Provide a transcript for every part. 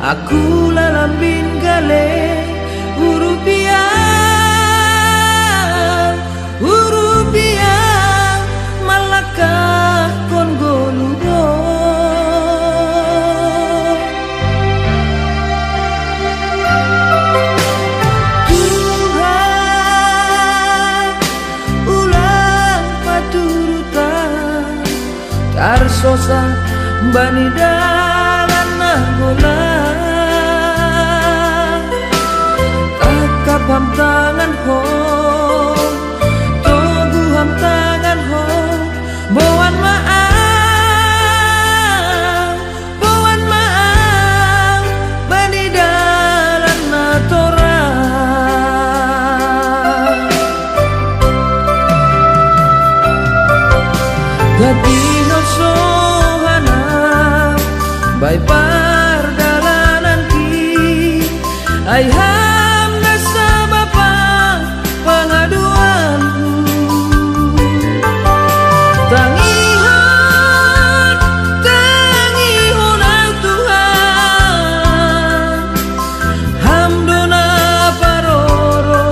aku lalambin gale urupiah malakah kon goludo Tuhan ulang paturutan tarsosa bani dalan nagola takap tangan ho togu ham tangan ho boan maaf bani dalan na tora gati no sohana bay pardalanan ki ay ham na sa bapa pangaduan tangihon ang Tuhan hamdo na paroro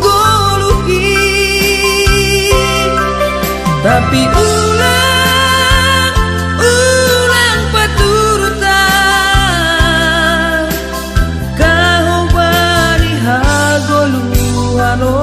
goluki tapi ulang paturutan kau bari hagoluhano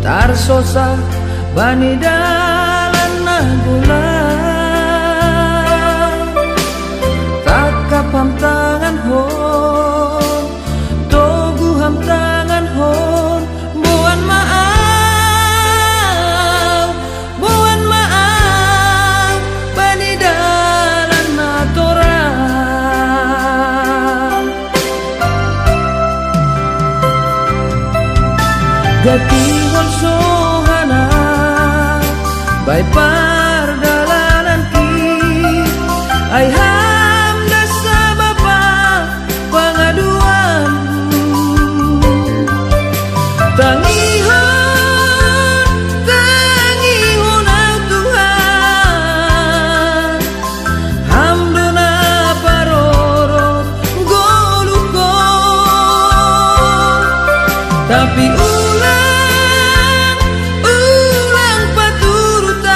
tarsosa bani dalan nagula takap ham tangan hon togu ham tangan hon buan maaf bani dalan na tora gati sohana bay pardalanan ki ay ham na sa bapa pangaduan tangihon ang Tuhan hamdo na paroro goluko tapi ulang paturutan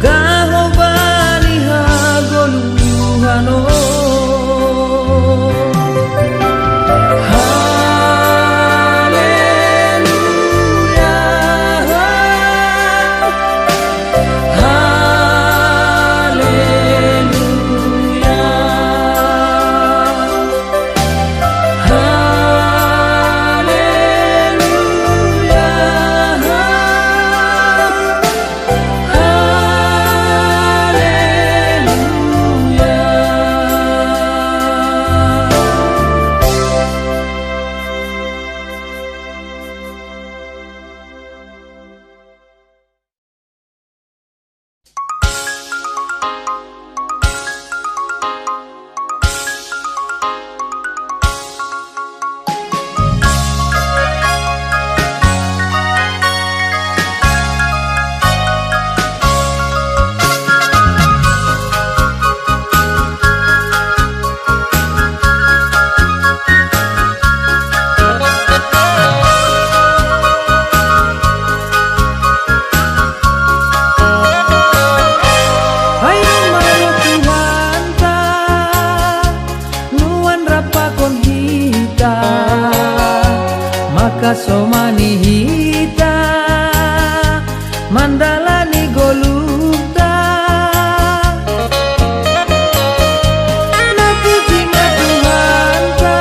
kau bani hagoluhano Somanihita Mandalani Golukta Napuji Tuhanta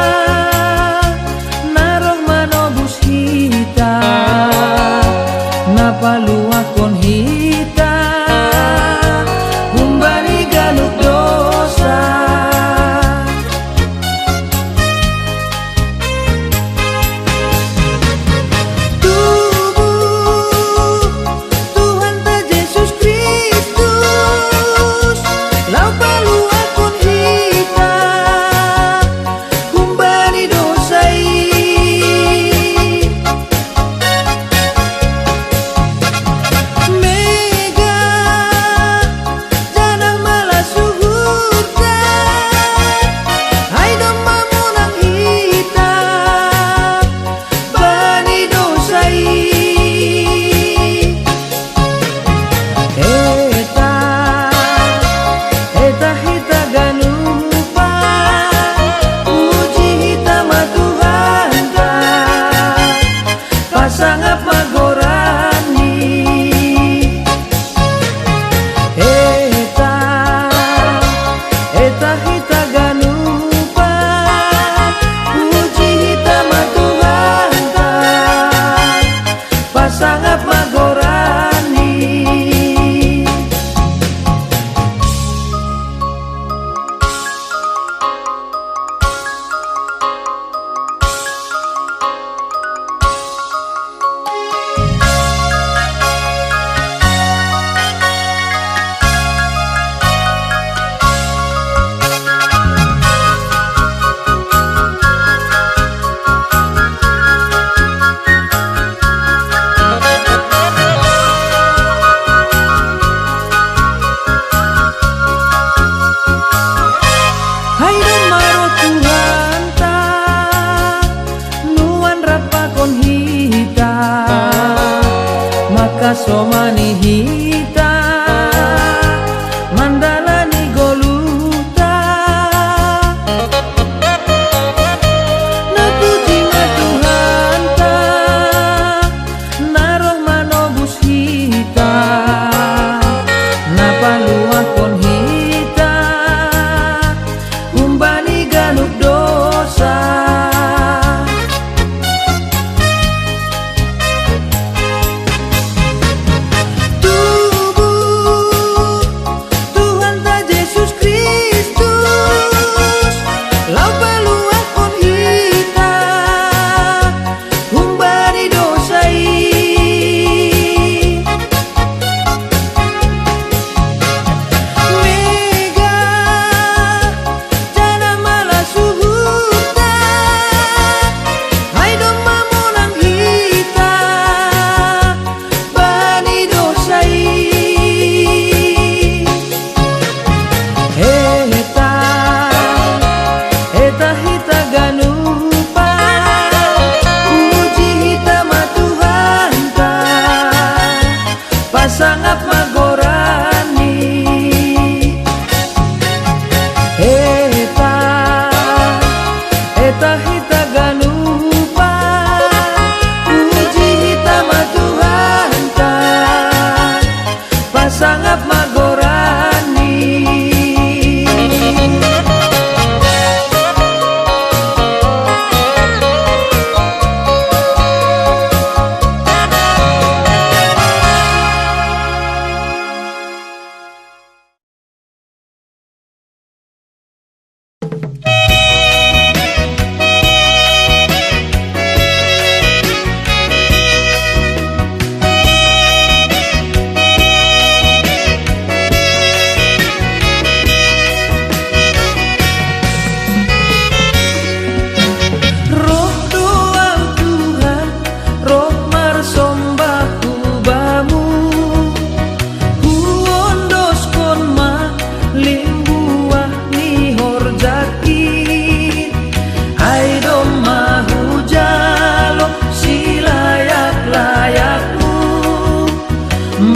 sangat magorani. Eta hita ganupa puji hita matuhan pasangap magorani.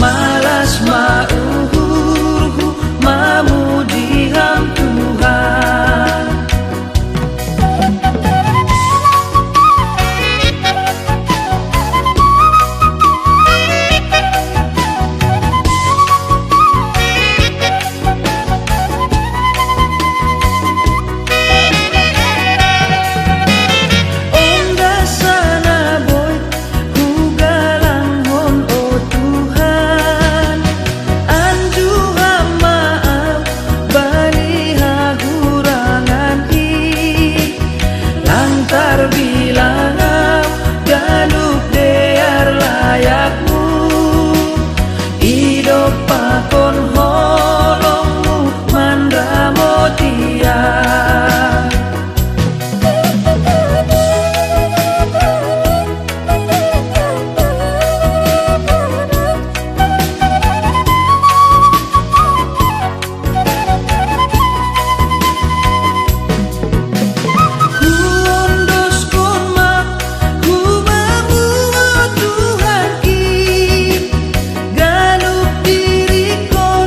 Malas mauhurhu mamudiham Tuhan. Onda sana boy hugalang hon o Tuhan, anju maaf bani hahurangan hi, lantar bilang galuk dear layakmu, hidup pakon holongmu mandramotia. Galuk diriku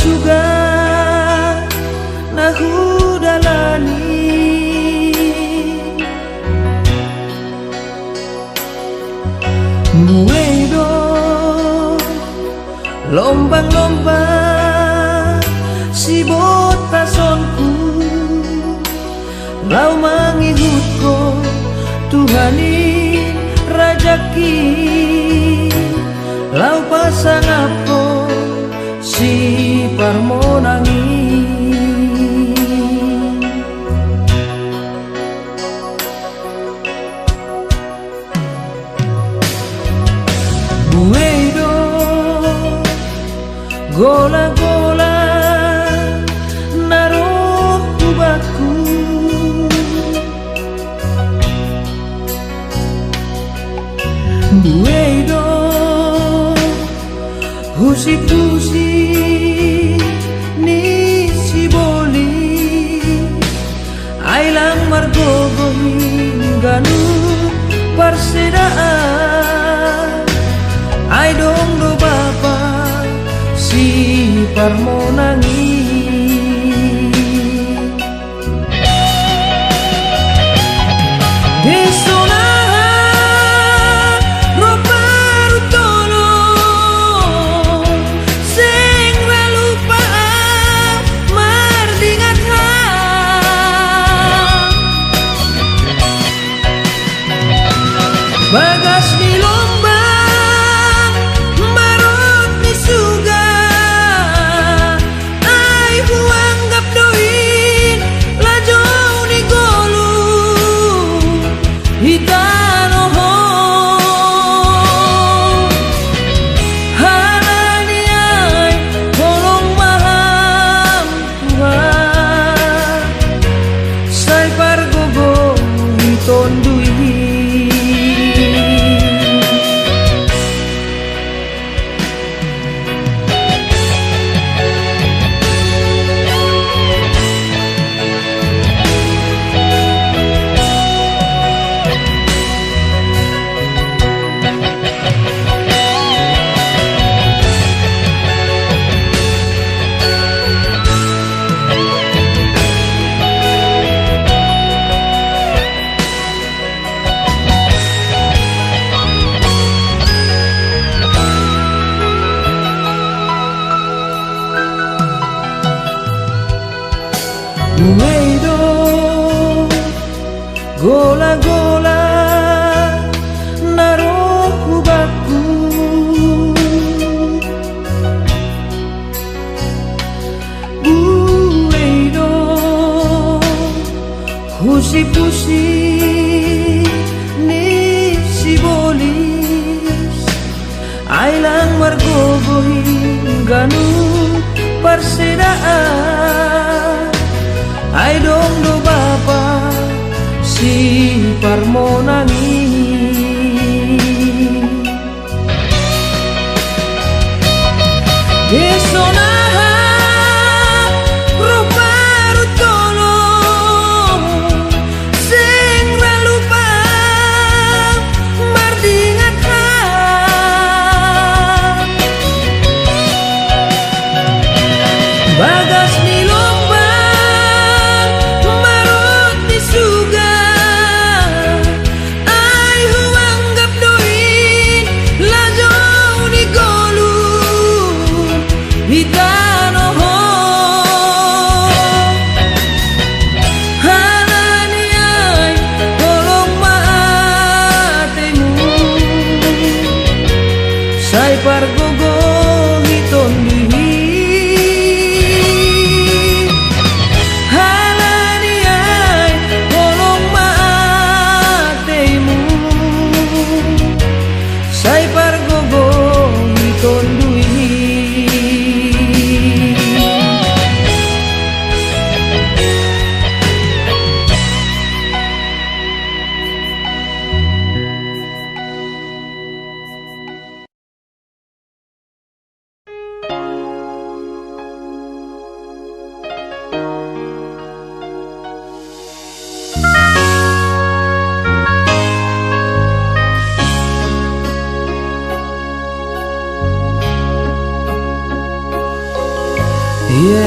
suga nahudalani muedo lombang-lombang si botasonku lau mangihutko Tuhani rajaki lau pasang apa si parmonangi buedo gola-gola naruh kubaku buedo husi-husi ni si boli ailang margogo hingganu parsedaan ai dong do bapa si parmonangi desona bagas di lombang marot di suga ai huanggap doin lajong di golu hitano ho halani ai tolong maham Tuhan sai pargogo hiton duit buedo gola-gola naruh kubaku buedo husi-husi ni si bolis ailang margogo hingganu parsedaan ai dong do bapa si parmonangi desona bagas ni lombang marot ni suga ai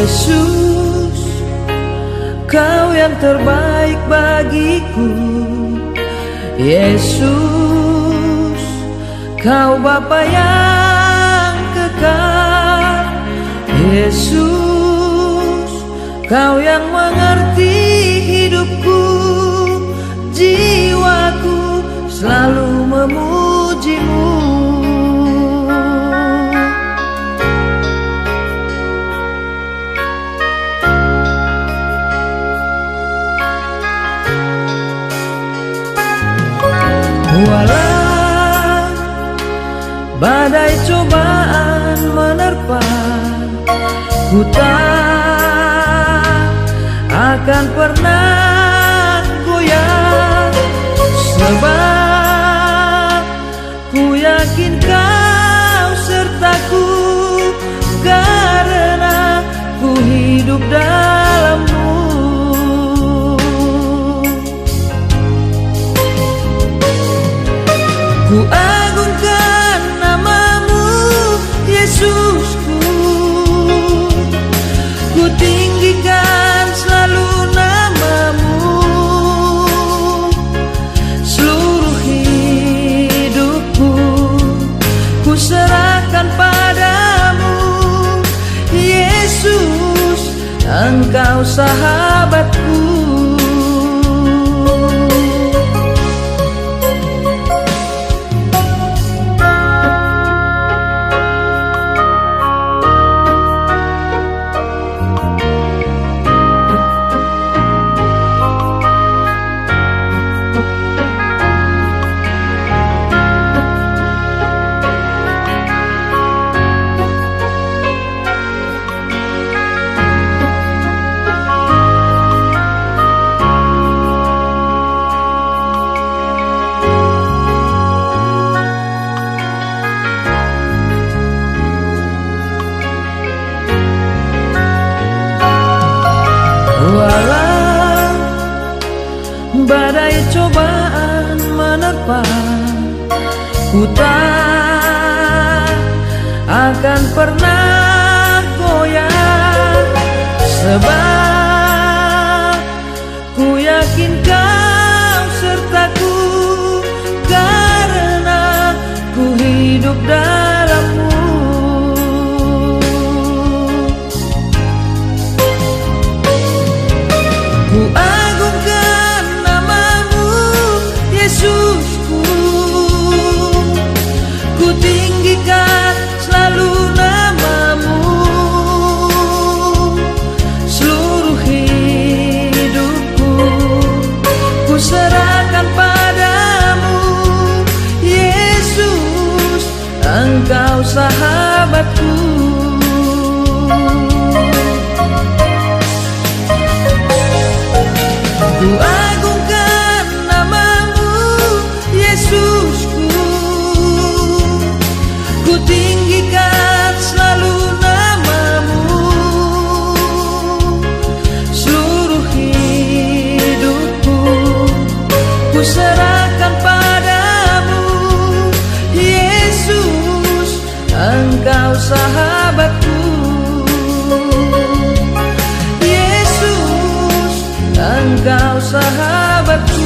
Yesus, Kau yang terbaik bagiku. Yesus, Kau Bapa yang kekal. Yesus, Kau yang mengerti hidupku. Jiwaku selalu memuji-Mu. Walau badai cobaan menerpa, ku tak akan pernah goyah, sebab ku yakin Kau sertaku, karena ku hidup dalam-Mu. Ku agungkan nama-Mu, Yesusku. Ku tinggikan selalu nama-Mu. Seluruh hidupku ku serahkan padamu, Yesus, Engkau sahabatku. Walau badai cobaan menerpa, ku tak akan pernah goyah, sebab ku yakin Kau sertaku, karena ku hidup dalam-Mu. Ku agungkan nama-Mu, Yesusku. Ku tinggikan selalu nama-Mu. Seluruh hidupku ku serahkan padamu, Yesus, Engkau sahabatku. Ku agungkan nama-Mu, Yesusku. Ku tinggikan selalu nama-Mu. Seluruh hidupku ku serahkan padamu, Yesus, Engkau sahabatku. Engkau sahabatku.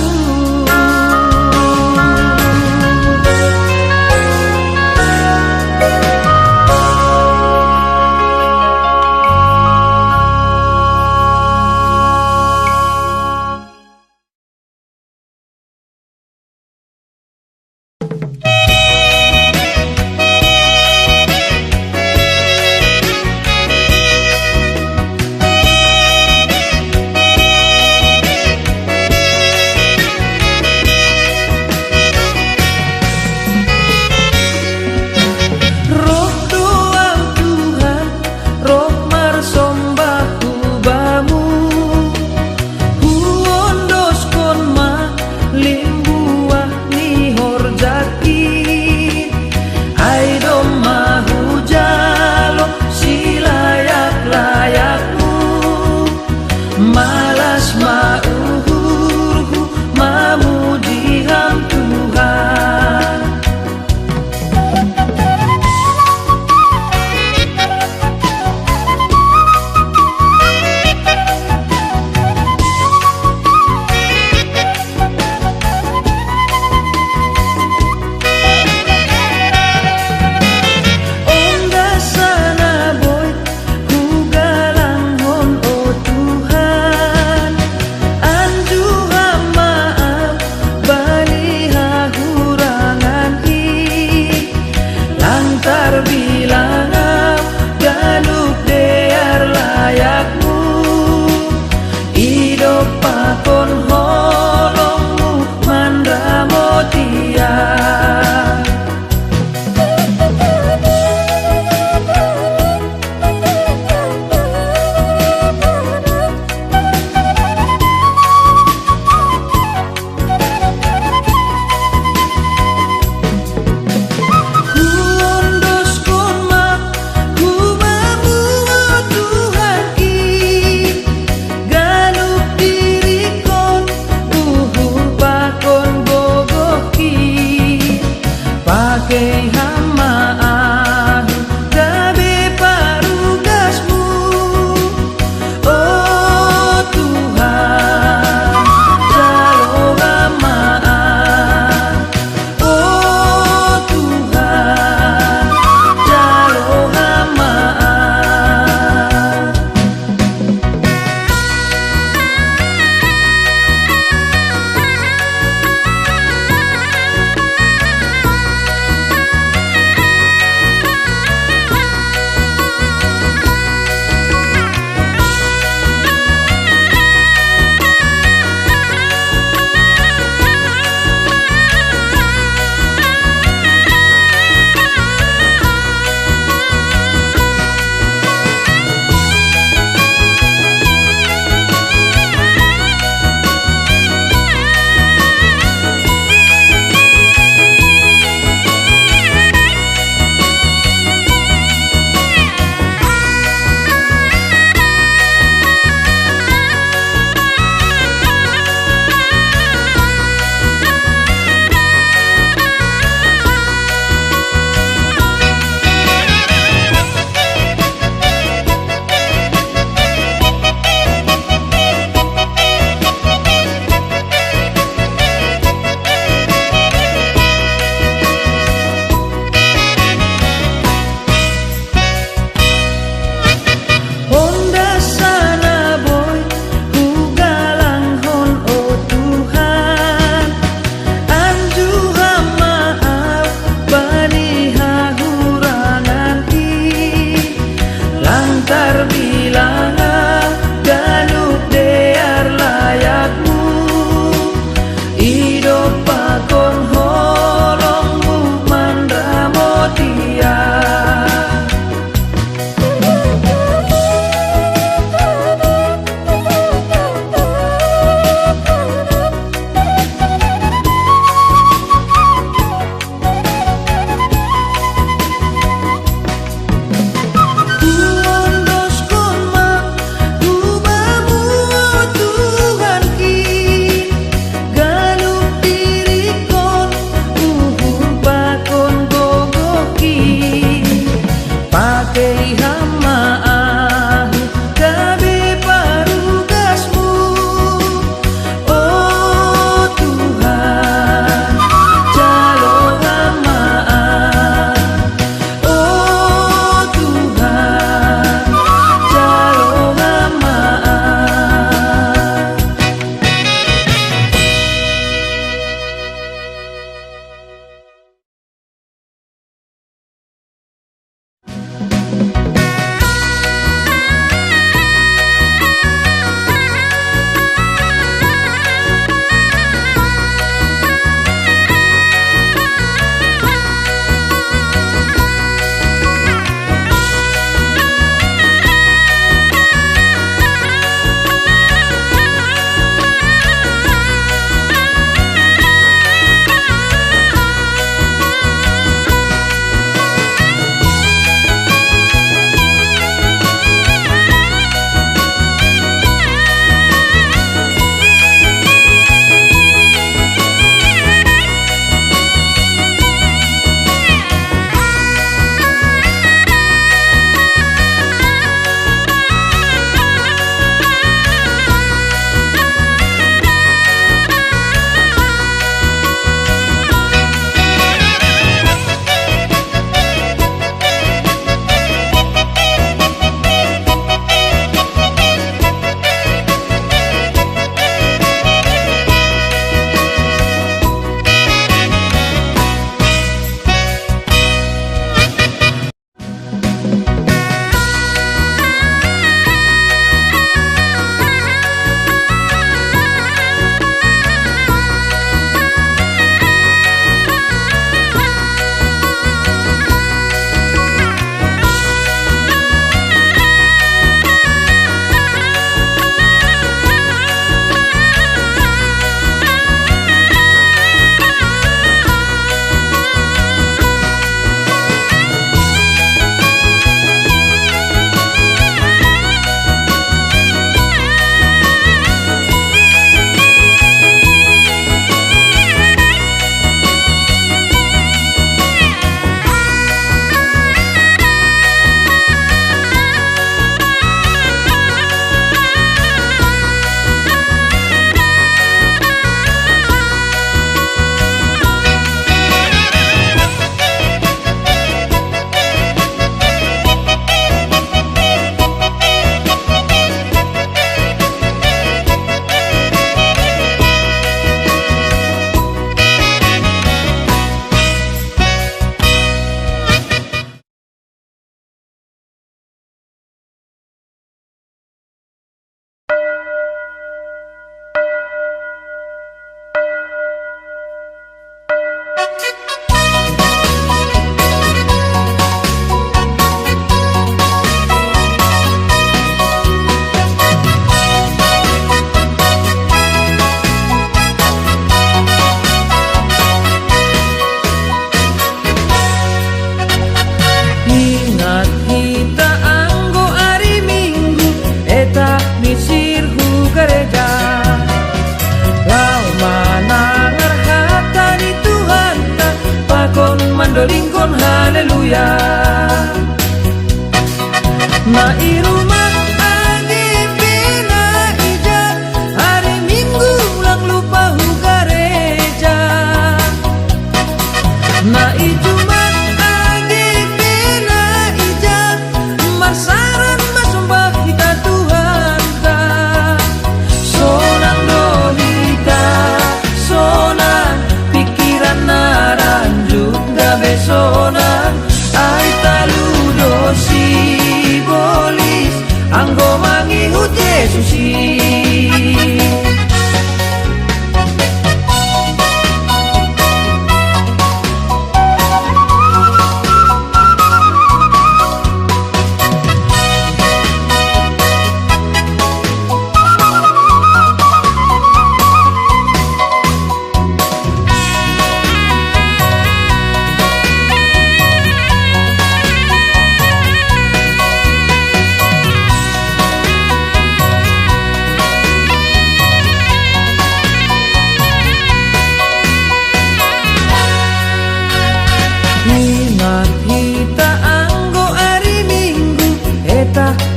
Pakai hamaan gabe parugasmu, oh Tuhan, jalo hamaan, oh Tuhan, jalo hamaan.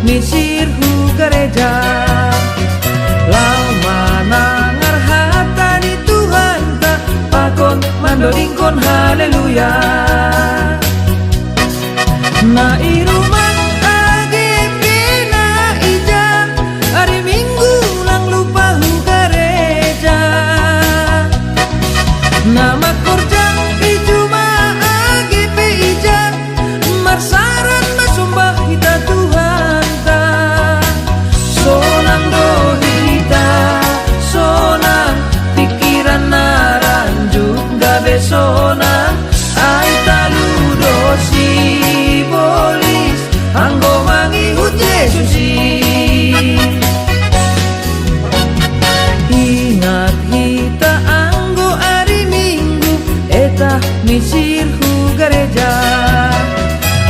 misirhu gereja. Lau manangar hatani Tuhan ta pakon mandodingkon haleluya. Na iruman AGP na ija hari Minggu lang lupa hu gereja. Nama korjang ijuma AGP ija marsaran masumbah kita Tuhan ta. Sonang dohita sonang pikiran naranjuk gabe sonang ai talu dosi bolis anggo mangihut Yesusi. Ingat kita anggo hari Minggu eta misirhu gereja.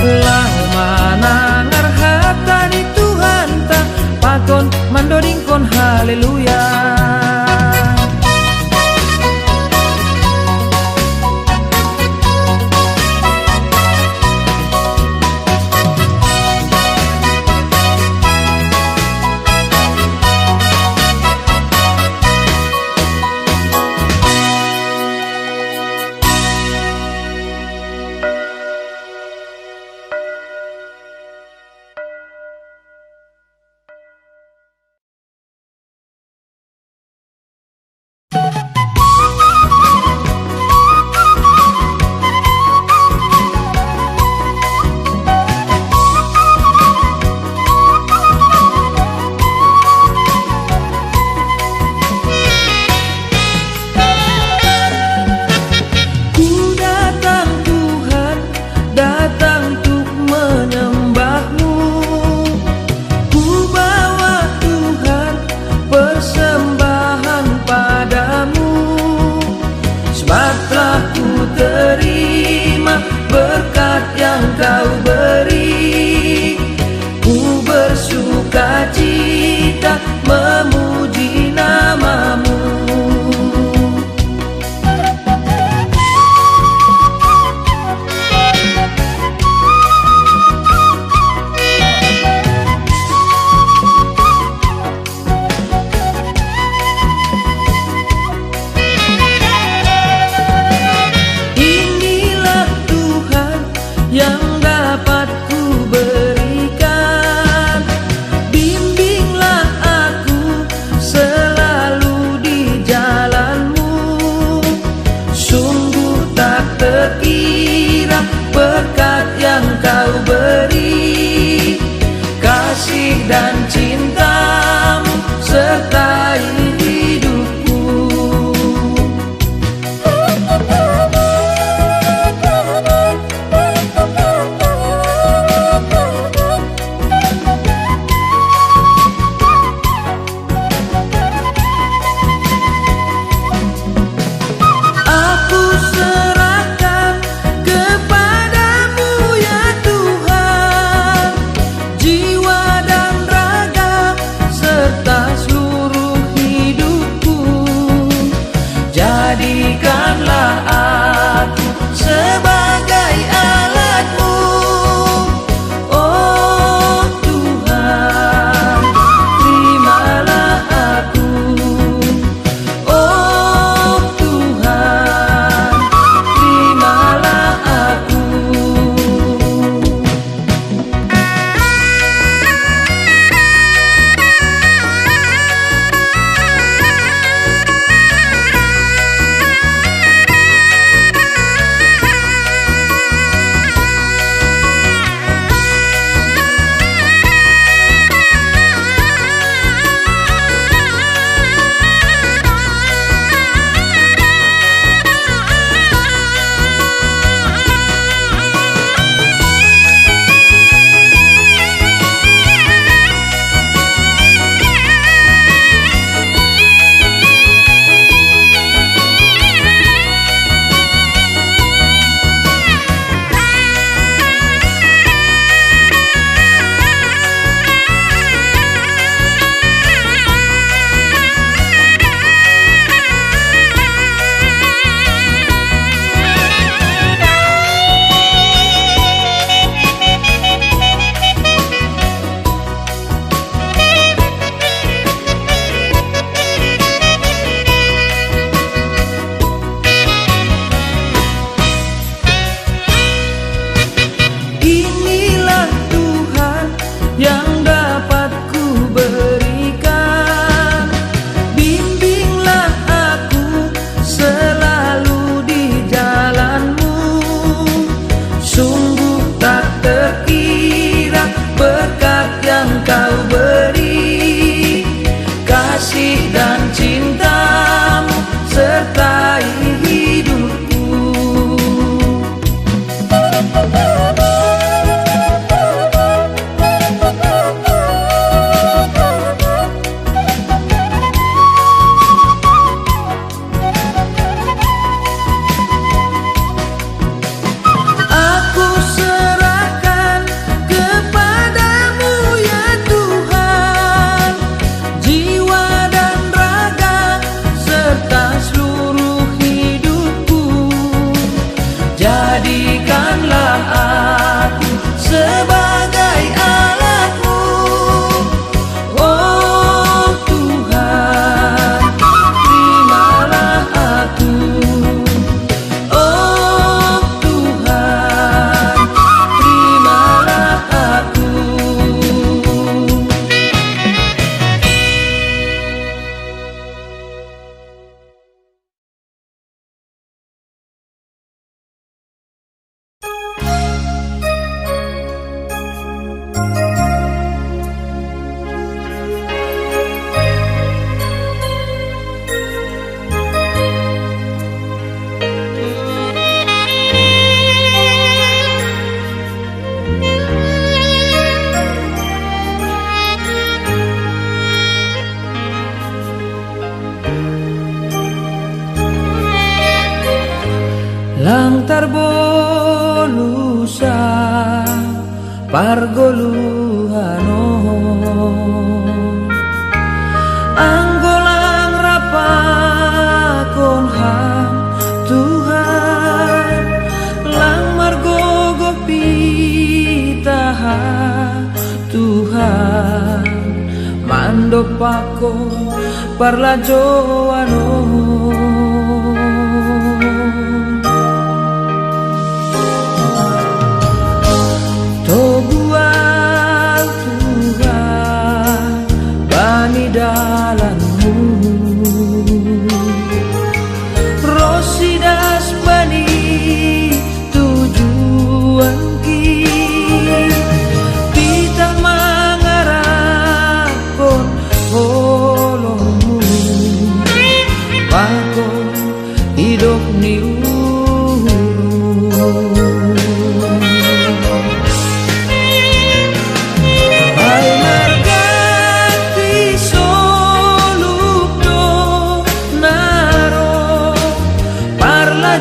Lau manangar hatani Tuhan ta pakon mandodingkon haleluya. Berkat yang kau beri, ku bersuka cita memuji namamu. Yang dapat ku berikan, bimbinglah aku selalu di jalanmu. Sungguh tak terkira berkat yang kau beri, kasih dan cintamu sertai hidupku. Jadikanlah aku sebagai alatmu, oh Tuhan. Terimalah aku, oh Tuhan. Terimalah aku. menyertai hidupku. Aku serahkan kepadamu ya Tuhan, jiwa dan raga serta seluruh hidupku. Jadikanlah aku sebagai alatmu, oh Tuhan, terimalah aku. Oh Tuhan, terimalah aku. Langtar bolusa pargoluhano anggolang rapakon ham Tuhan lang margogo pitaha Tuhan mandopako parlajoano. Buat Tuhan bani dalammu Rosidas bani tujuan ki kita mengharapkan holongmu pakon hidup niu.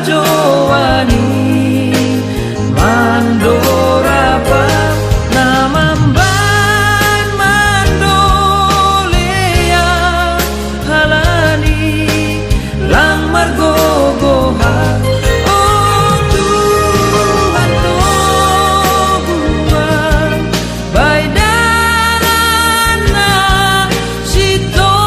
Jowani mandorapa namamban mandolea halani lang margogoha. Oh Tuhan Tuhan bay darana sito.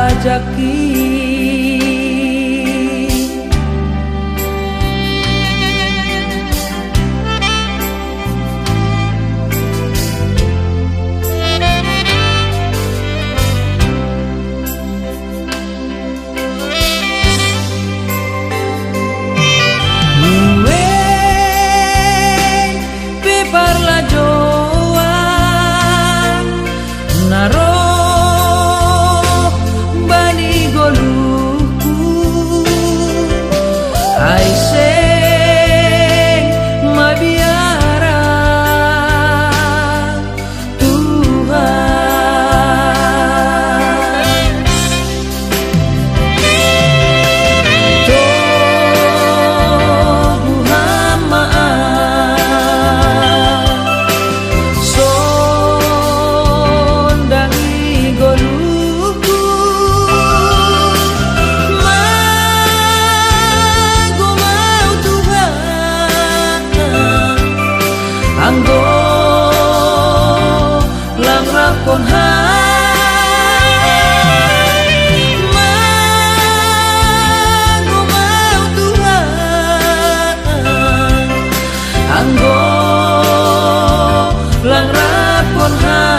hajaki. Anggo lang rakon hai Mago mau Tuhan Anggo lang rakon hai.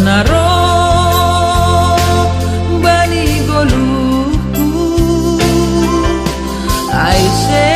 Naro bani goluku ai se